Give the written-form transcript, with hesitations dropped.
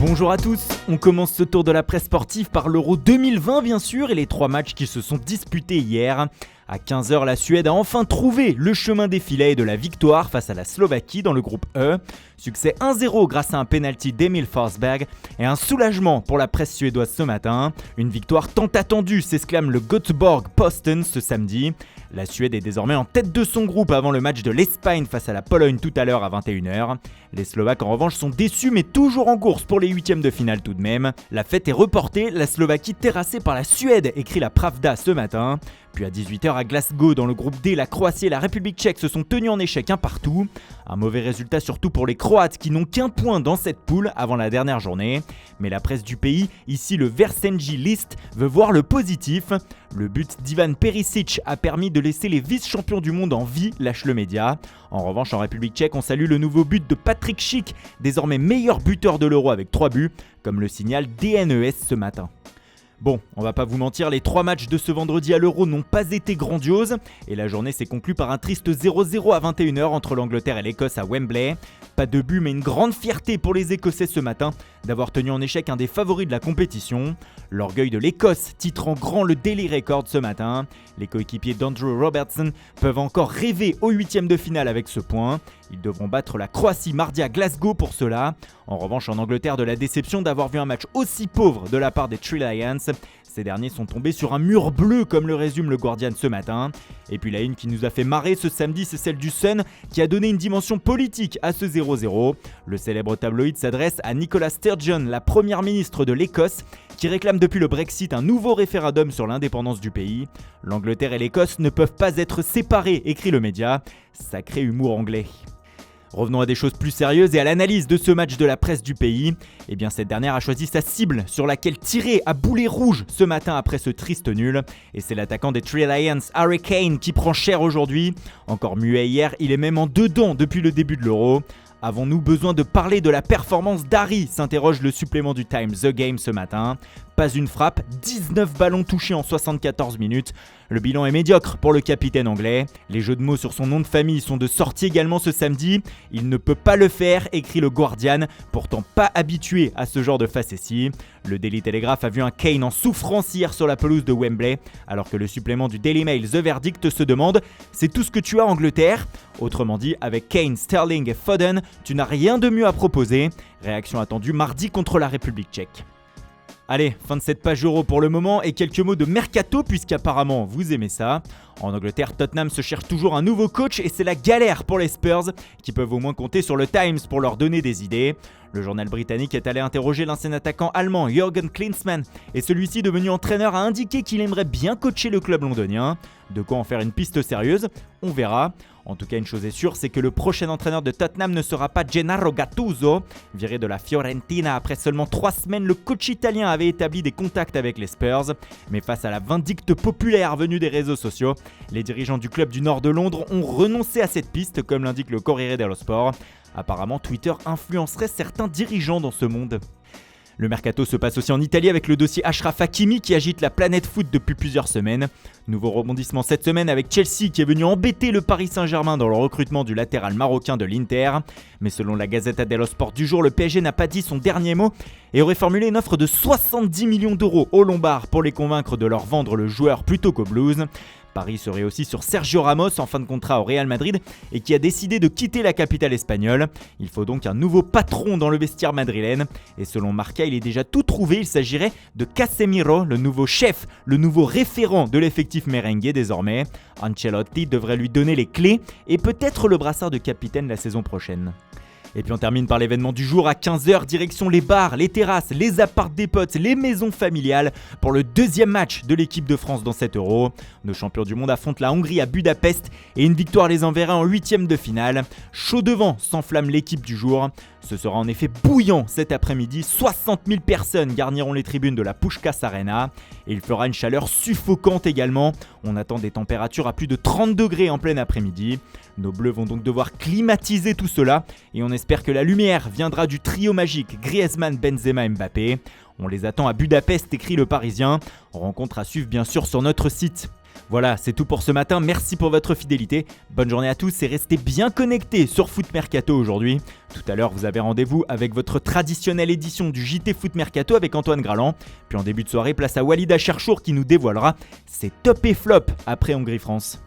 Bonjour à tous, on commence ce tour de la presse sportive par l'Euro 2020 bien sûr et les 3 matchs qui se sont disputés hier. À 15h, la Suède a enfin trouvé le chemin des filets et de la victoire face à la Slovaquie dans le groupe E. Succès 1-0 grâce à un penalty d'Emil Forsberg et un soulagement pour la presse suédoise ce matin. Une victoire tant attendue, s'exclame le Göteborg-Posten ce samedi. La Suède est désormais en tête de son groupe avant le match de l'Espagne face à la Pologne tout à l'heure à 21h. Les Slovaques en revanche sont déçus mais toujours en course pour les huitièmes de finale tout de même. La fête est reportée, la Slovaquie terrassée par la Suède, écrit la Pravda ce matin. Puis à 18h à Glasgow, dans le groupe D, la Croatie et la République tchèque se sont tenus en échec un partout. Un mauvais résultat surtout pour les Croates qui n'ont qu'un point dans cette poule avant la dernière journée. Mais la presse du pays, ici le Versenji List, veut voir le positif. Le but d'Ivan Perisic a permis de laisser les vice-champions du monde en vie, lâche le média. En revanche, en République tchèque, on salue le nouveau but de Patrick Schick, désormais meilleur buteur de l'Euro avec 3 buts, comme le signale DNES ce matin. Bon, on va pas vous mentir, les 3 matchs de ce vendredi à l'Euro n'ont pas été grandioses et la journée s'est conclue par un triste 0-0 à 21h entre l'Angleterre et l'Écosse à Wembley. Pas de but mais une grande fierté pour les Écossais ce matin d'avoir tenu en échec un des favoris de la compétition. L'orgueil de l'Écosse titre en grand le Daily Record ce matin. Les coéquipiers d'Andrew Robertson peuvent encore rêver aux huitièmes de finale avec ce point. Ils devront battre la Croatie mardi à Glasgow pour cela. En revanche, en Angleterre, de la déception d'avoir vu un match aussi pauvre de la part des Three Lions. Ces derniers sont tombés sur un mur bleu comme le résume le Guardian ce matin. Et puis la une qui nous a fait marrer ce samedi, c'est celle du Sun qui a donné une dimension politique à ce 0-0. Le célèbre tabloïd s'adresse à Nicola Sturgeon, la première ministre de l'Écosse, qui réclame depuis le Brexit un nouveau référendum sur l'indépendance du pays. L'Angleterre et l'Écosse ne peuvent pas être séparés, écrit le média. Sacré humour anglais. Revenons à des choses plus sérieuses et à l'analyse de ce match de la presse du pays. Eh bien cette dernière a choisi sa cible sur laquelle tirer à boulet rouge ce matin après ce triste nul. Et c'est l'attaquant des Three Lions, Harry Kane, qui prend cher aujourd'hui. Encore muet hier, il est même en dedans depuis le début de l'Euro. Avons-nous besoin de parler de la performance d'Harry, s'interroge le supplément du Time The Game ce matin. Pas une frappe, 19 ballons touchés en 74 minutes. Le bilan est médiocre pour le capitaine anglais. Les jeux de mots sur son nom de famille sont de sortie également ce samedi. Il ne peut pas le faire, écrit le Guardian, pourtant pas habitué à ce genre de facéties. Le Daily Telegraph a vu un Kane en souffrance hier sur la pelouse de Wembley, alors que le supplément du Daily Mail The Verdict se demande « C'est tout ce que tu as Angleterre ?» Autrement dit, avec Kane, Sterling et Foden, tu n'as rien de mieux à proposer. Réaction attendue mardi contre la République tchèque. Allez, fin de cette page Euro pour le moment et quelques mots de mercato puisqu'apparemment vous aimez ça. En Angleterre, Tottenham se cherche toujours un nouveau coach et c'est la galère pour les Spurs qui peuvent au moins compter sur le Times pour leur donner des idées. Le journal britannique est allé interroger l'ancien attaquant allemand Jürgen Klinsmann et celui-ci, devenu entraîneur, a indiqué qu'il aimerait bien coacher le club londonien. De quoi en faire une piste sérieuse, on verra. En tout cas, une chose est sûre, c'est que le prochain entraîneur de Tottenham ne sera pas Gennaro Gattuso. Viré de la Fiorentina après seulement 3 semaines, le coach italien avait établi des contacts avec les Spurs. Mais face à la vindicte populaire venue des réseaux sociaux, les dirigeants du club du nord de Londres ont renoncé à cette piste, comme l'indique le Corriere dello Sport. Apparemment, Twitter influencerait certains dirigeants dans ce monde. Le mercato se passe aussi en Italie avec le dossier Achraf Hakimi qui agite la planète foot depuis plusieurs semaines. Nouveau rebondissement cette semaine avec Chelsea qui est venu embêter le Paris Saint-Germain dans le recrutement du latéral marocain de l'Inter. Mais selon la Gazzetta dello Sport du jour, le PSG n'a pas dit son dernier mot et aurait formulé une offre de 70 millions d'euros aux Lombards pour les convaincre de leur vendre le joueur plutôt qu'aux Blues. Paris serait aussi sur Sergio Ramos en fin de contrat au Real Madrid et qui a décidé de quitter la capitale espagnole. Il faut donc un nouveau patron dans le vestiaire madrilène. Et selon Marca, il est déjà tout trouvé. Il s'agirait de Casemiro, le nouveau chef, le nouveau référent de l'effectif merengue désormais. Ancelotti devrait lui donner les clés et peut-être le brassard de capitaine la saison prochaine. Et puis on termine par l'événement du jour à 15h, direction les bars, les terrasses, les apparts des potes, les maisons familiales pour le deuxième match de l'équipe de France dans cet Euro. Nos champions du monde affrontent la Hongrie à Budapest et une victoire les enverrait en huitième de finale. Chaud devant s'enflamme l'équipe du jour. Ce sera en effet bouillant cet après-midi, 60 000 personnes garniront les tribunes de la Puskás Arena et il fera une chaleur suffocante également. On attend des températures à plus de 30 degrés en plein après-midi. Nos bleus vont donc devoir climatiser tout cela et on espère que la lumière viendra du trio magique Griezmann, Benzema, Mbappé. On les attend à Budapest, écrit le Parisien. Rencontre à suivre bien sûr sur notre site. Voilà, c'est tout pour ce matin, merci pour votre fidélité. Bonne journée à tous et restez bien connectés sur Foot Mercato aujourd'hui. Tout à l'heure, vous avez rendez-vous avec votre traditionnelle édition du JT Foot Mercato avec Antoine Graland. Puis en début de soirée, place à Walid Acharchour qui nous dévoilera ses top et flop après Hongrie-France.